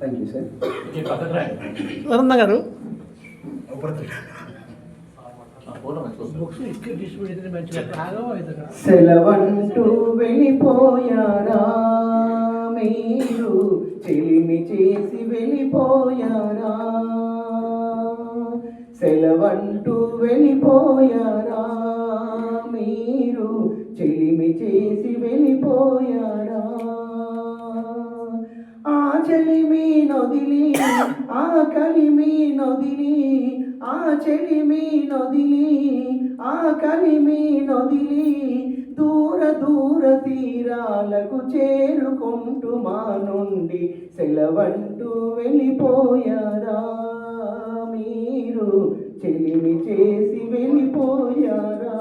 Thank you sir. Varuna గారు సెలవంటూ వెళ్ళిపోయారా మీరు, చెలిమి చేసి వెళ్ళిపోయారా, సెలవంటూ వెళ్ళిపోయారా మీరు, చెలిమి చేసి వెళ్ళిపోయారా. ఆ చెలిమి నొదిలి, ఆ కలిమి నొదిలి, ఆ చెలిమి నొదిలి, ఆ కలిమి నొదిలి, దూర దూర తీరాలకు చేరుకుంటూ మా నుండి సెలవంటూ వెళ్ళిపోయారా మీరు, చెలిమి చేసి వెళ్ళిపోయారా.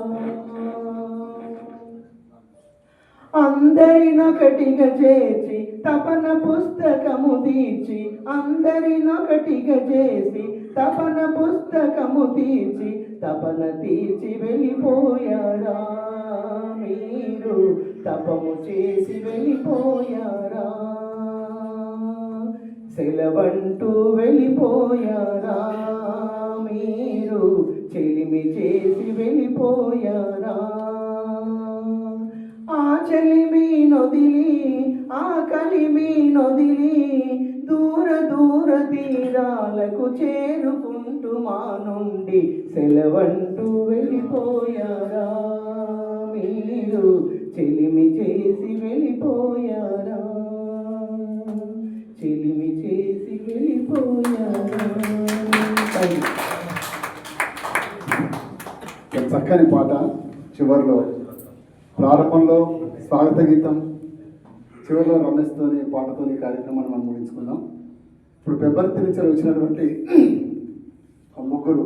అందరినొకటిగా చేర్చి తపన పుస్తకము తీర్చి, అందరినొకటిగా చేసి తపన పుస్తకము తీర్చి, తపన తీర్చి వెళ్ళిపోయారా మీరు, తపము చేసి వెళ్ళిపోయారా. సెలవంటూ వెళ్ళిపోయారా మీరు, చెలిమి చేసి వెళ్ళిపోయారా. ఆ చెలిమి నొదిలి, ఆ కలిమి నొదిలి, దూర దూర తీరాలకు చేరుకుంటూ మా నుండి సెలవంటూ వెళ్ళిపోయారా మీరు, చెలిమి చేసి వెళ్ళిపోయారా, చెలిమి చేసి వెళ్ళిపోయారా. చక్కని పాట. చివరిలో ప్రారంభంలో స్వాగత గీతం, చివరిలో రమేష్తోని పాటతోని కార్యక్రమాన్ని మనం ముగించుకుందాం. ఇప్పుడు పెబ్బర్తి నుంచి వచ్చినటువంటి ముగ్గురు